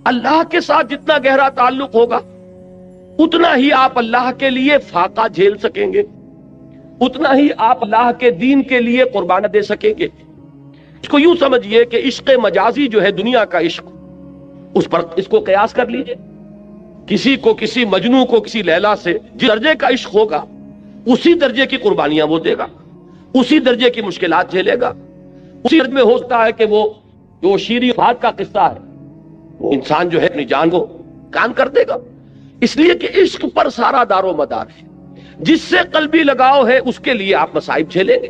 اللہ کے ساتھ جتنا گہرا تعلق ہوگا اتنا ہی آپ اللہ کے لیے فاقہ جھیل سکیں گے، اتنا ہی آپ اللہ کے دین کے لیے قربانیاں دے سکیں گے۔ اس کو یوں سمجھیے کہ عشق مجازی جو ہے دنیا کا عشق، اس پر اس کو قیاس کر لیجئے۔ کسی کو، کسی مجنوں کو کسی لیلا سے جس درجے کا عشق ہوگا اسی درجے کی قربانیاں وہ دے گا، اسی درجے کی مشکلات جھیلے گا، اسی درجے میں ہوتا ہے کہ وہ شیریں فات کا قصہ ہے، وہ انسان جو ہے اپنی جان کو قربان کر دے گا، اس لیے کہ عشق پر سارا دار و مدار ہے۔ جس سے قلبی لگاؤ ہے اس کے لیے آپ مصائب جھیلیں گے،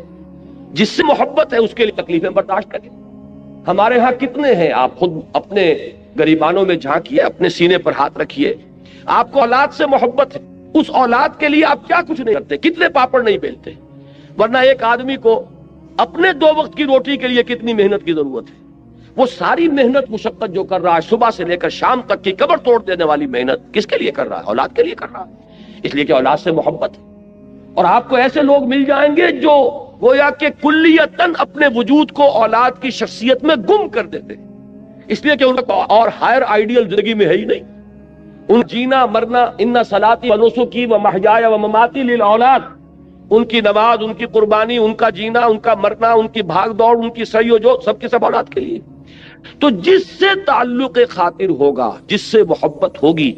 جس سے محبت ہے اس کے لیے تکلیفیں برداشت کریں۔ ہمارے ہاں کتنے ہیں، آپ خود اپنے گریبانوں میں جھانکیے، اپنے سینے پر ہاتھ رکھیے، آپ کو اولاد سے محبت ہے، اس اولاد کے لیے آپ کیا کچھ نہیں کرتے، کتنے پاپڑ نہیں بیلتے، ورنہ ایک آدمی کو اپنے 2 وقت کی روٹی کے لیے کتنی محنت کی ضرورت ہے۔ وہ ساری محنت مشقت جو کر رہا ہے صبح سے لے کر شام تک کی کمر توڑ دینے والی محنت کس کے لیے کر رہا ہے؟ اولاد کے لیے کر رہا ہے، اس لیے کہ اولاد سے محبت ہے۔ اور آپ کو ایسے لوگ مل جائیں گے جو گویا کہ کلیتاً اپنے وجود کو اولاد کی شخصیت میں گم کر دیتے، اس لیے کہ ان کا اور ہائر آئیڈیل زندگی میں ہے ہی نہیں۔ ان جینا مرنا، ان صلاتی و نسکی و محیای و مماتی للاولاد، ان کی نماز، ان کی قربانی، ان کا جینا، ان کا مرنا، ان کی بھاگ دوڑ، ان کی سعی و جو سب کے سب اولاد کے لیے۔ تو جس سے تعلق خاطر ہوگا، جس سے محبت ہوگی،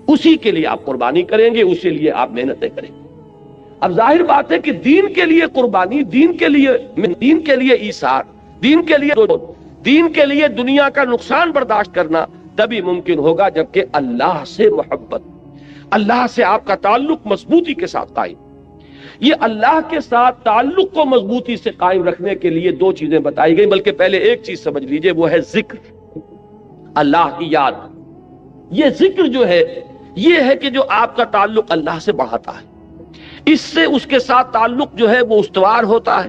اسی کے لیے آپ قربانی کریں گے، اسی لیے آپ محنتیں کریں گے۔ اب ظاہر بات ہے کہ دین کے لیے قربانی، دین کے لیے ایثار، دین کے لیے دنیا کا نقصان برداشت کرنا تبھی ممکن ہوگا جبکہ اللہ سے محبت، اللہ سے آپ کا تعلق مضبوطی کے ساتھ قائم۔ یہ اللہ کے ساتھ تعلق کو مضبوطی سے قائم رکھنے کے لیے 2 چیزیں بتائی گئی، بلکہ پہلے ایک چیز سمجھ لیجئے، وہ ہے ذکر، اللہ کی یاد۔ یہ ذکر جو ہے یہ ہے کہ جو آپ کا تعلق اللہ سے بڑھاتا ہے، اس سے اس کے ساتھ تعلق جو ہے وہ استوار ہوتا ہے،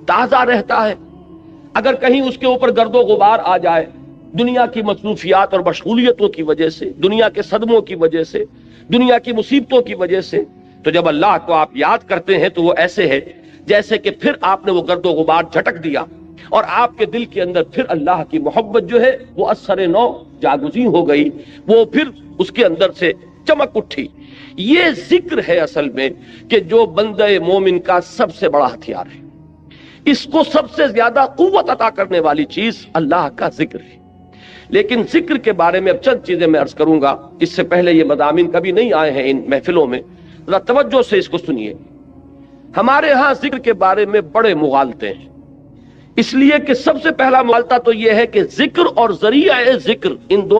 تازہ رہتا ہے۔ اگر کہیں اس کے اوپر گرد و غبار آ جائے دنیا کی مصروفیات اور مشغولیتوں کی وجہ سے، دنیا کے صدموں کی وجہ سے، دنیا کی مصیبتوں کی وجہ سے، تو جب اللہ کو آپ یاد کرتے ہیں تو وہ ایسے ہے جیسے کہ پھر آپ نے وہ گرد و غبار جھٹک دیا اور آپ کے دل کے اندر پھر اللہ کی محبت جو ہے وہ اثر نو جاگزیں ہو گئی، وہ پھر اس کے اندر سے چمک اٹھی۔ یہ ذکر ہے اصل میں کہ جو بندہ مومن کا سب سے بڑا ہتھیار ہے، اس کو سب سے زیادہ قوت عطا کرنے والی چیز اللہ کا ذکر ہے۔ لیکن ذکر کے بارے میں اب چند چیزیں میں عرض کروں گا، اس سے پہلے یہ مضامین کبھی نہیں آئے ہیں ان محفلوں میں، ذرا توجہ سے اس کو سنیے۔ ہمارے ہاں ذکر کے بارے میں بڑے مغالطے ہیں، اس لیے کہ سب سے پہلا مغالطہ تو یہ ہے کہ ذکر اور ذریعہ ذکر ان